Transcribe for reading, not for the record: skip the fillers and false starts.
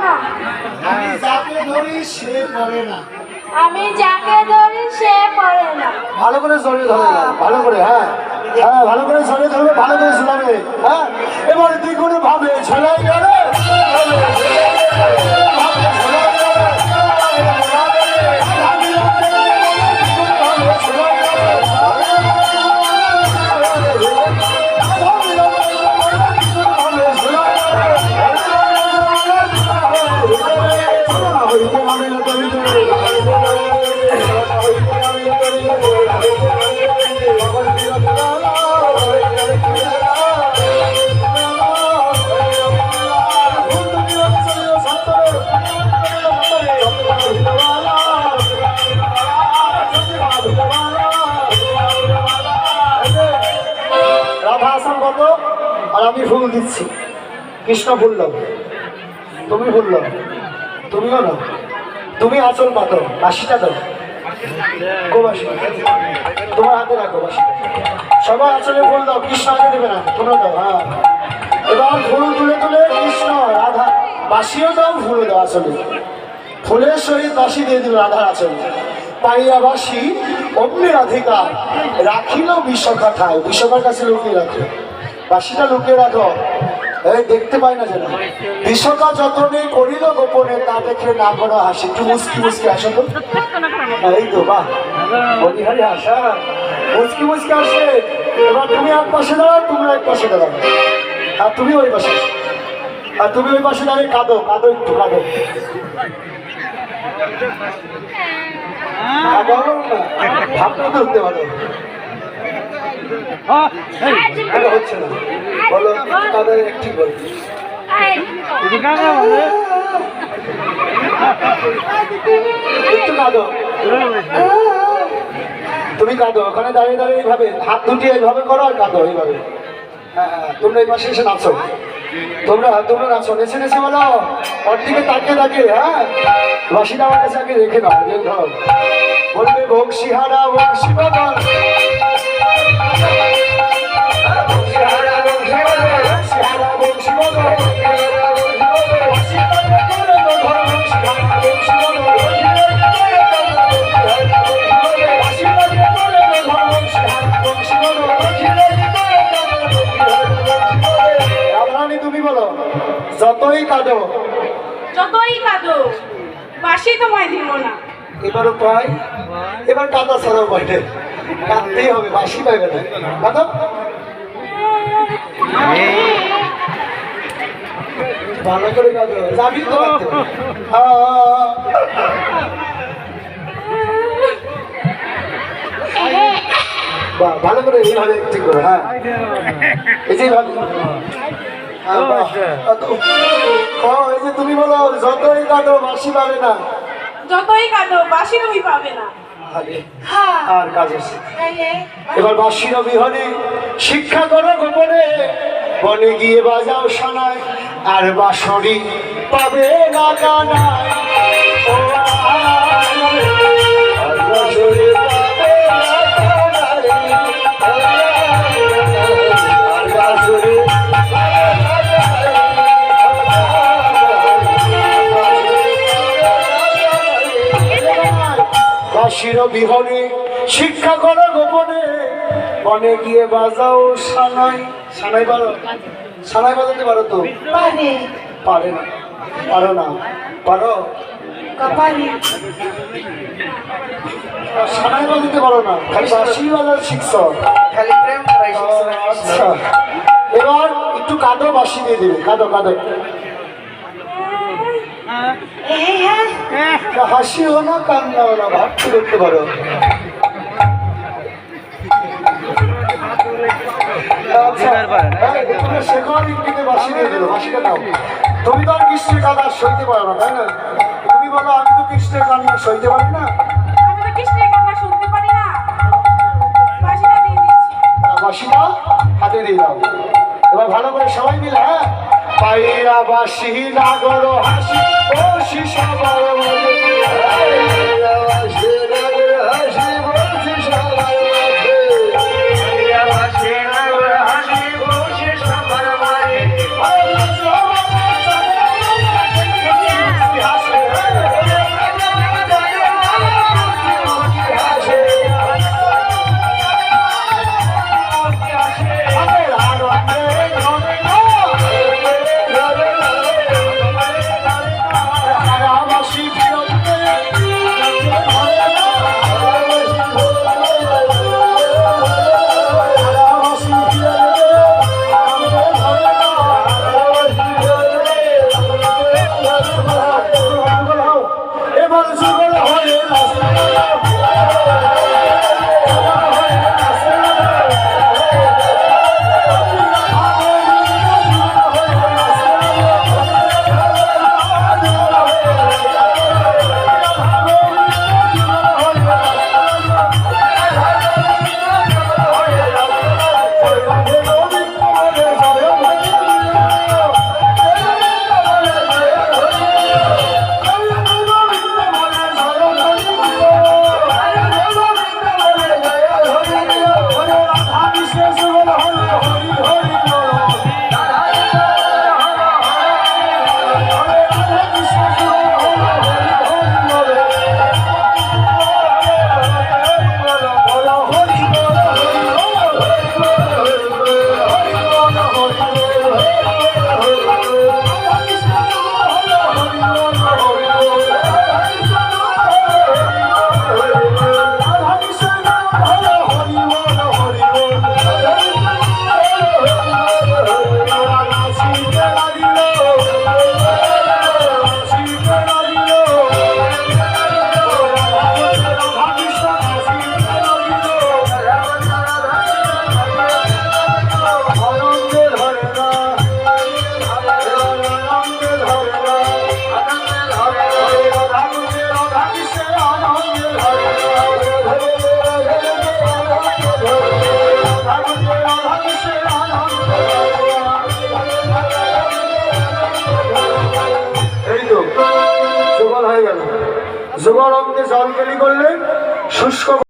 না। আমি যাকে ধরি সে পড়ে না। আমি যাকে ধরি সে পড়ে না। ভালো করে জড়িয়ে ধরে না, ভালো করে, হ্যাঁ হ্যাঁ, ভালো করে জড়িয়ে ধরবে, ভালো করে ঝুলাবে। হ্যাঁ, এবার দ্বিগুণ ভাবে ঝোলাই গেলে রাধা আসান কত আর আমি ফুল দিচ্ছি। কৃষ্ণ বলল, তুমি বলল, তুমিও না, তুমি আচল পাতো, বাসিটা দাও, বাসি তোমার হাতে রাখো, বাসি সবাই আচলে ফুল দাও, কৃষ্ণ হাতে দেবে না, তোমরা দাও। হ্যাঁ, এবার ফুল তুলে তুলে কৃষ্ণ রাধা বাসিও দাও, ফুলও দাও, আচলে ফুলের সহিত বাসি দিয়ে দিল রাধার আচলে। পাইয়া বাসি অমনি রাধিকা রাখিল বিশ্বকাঠায়, বিশ্বকার কাছে লুকিয়ে রাখো, বাসিটা লুকিয়ে রাখো, এই দেখতে পাই না যেন। বিশ্বকা যতনে করিল গোপনে, তা দেখে না করো হাসি, একটু মুসকি মুসকি আসো তো। এই তো বাহ, বলিহারি হাসা, মুসকি মুসকি আসে। এবার তুমি এক পাশে দাঁড়াও, তোমরা এক পাশে দাঁড়াও, আর তুমি ওই পাশে, আর তুমি ওই পাশে দাঁড়িয়ে কাঁদো, কাঁদো, একটু কাঁদো। ভাবতে ধরতে পারো, হচ্ছে না, বলো তাদের ঠিক বলো। একটু কাঁদো, তুমি কাঁদো, ওখানে দাঁড়িয়ে দাঁড়িয়ে এইভাবে হাত দুটি এইভাবে করো আর কাঁদো এইভাবে। হ্যাঁ, তোমরা এই পাশে এসে নাচো, তোমরা তোমরা নাচো, নেচে নেচে বলো, ওর দিকে তাকিয়ে তাকিয়ে। হ্যাঁ, বাসিটা আমার কাছে আগে রেখে নাও, যে ধরো বলবে বংশীহারা বংশী বদল, তুমি বলো, যতই কাঁদো, যতই কাঁদো, বাসি তোমায় দিব না। এবারও পাই, এবার কাঁদা ছাড়াও পাইলে কাঁদতেই হবে, বাসি পাইবে না, কাঁদো ভালো করে কাঁদো, যাবি তো কাঁদতে। ভালো করে এইভাবে ঠিক করো। হ্যাঁ, এই যে এই যে তুমি বলো, যতই কাঁদো বাসি পাবে না, যতই কাঁদো বাসি তুমি পাবে না। আর কাজ আছে, এবার বাসির বিহনে শিক্ষা করো গোপনে, বনে গিয়ে বাজাও সানায়, আর বাঁশরি পাবে না কানায়, ও আর বাঁশরি পাবে না কানায়, আর বাঁশরি বাঁশির বিহনে শিক্ষা করো গোপনে, বনে গিয়ে বাজাও সানাই। সানাই পারো? সানাই বাজাতে পারো তো? পারে না, পারো না, পারো? সানাই বাজাতে পারো না, খালি বাঁশি বাজার শিখছ। আচ্ছা, এবার একটু কাঁদো, বাঁশি দিয়ে দিবে, কাঁদো কাঁদো। হাসিও না, কান্নাও না, ভাবতে করতে পারো। তুমি তো আর কৃষ্ণের কান্না সইতে পারো না, তাই না? তুমি বলো, আমি তো কৃষ্ণের কান্না সইতে পারি না, বাঁশিটা হাতে দিয়ে দাও। এবার ভালো করে সবাই মিলে, হ্যাঁ, পাইরা বাঁশি নাগর হাসি ও শিশা বড় যুগলঙ্গে জল কেলি করলে শুষ্ক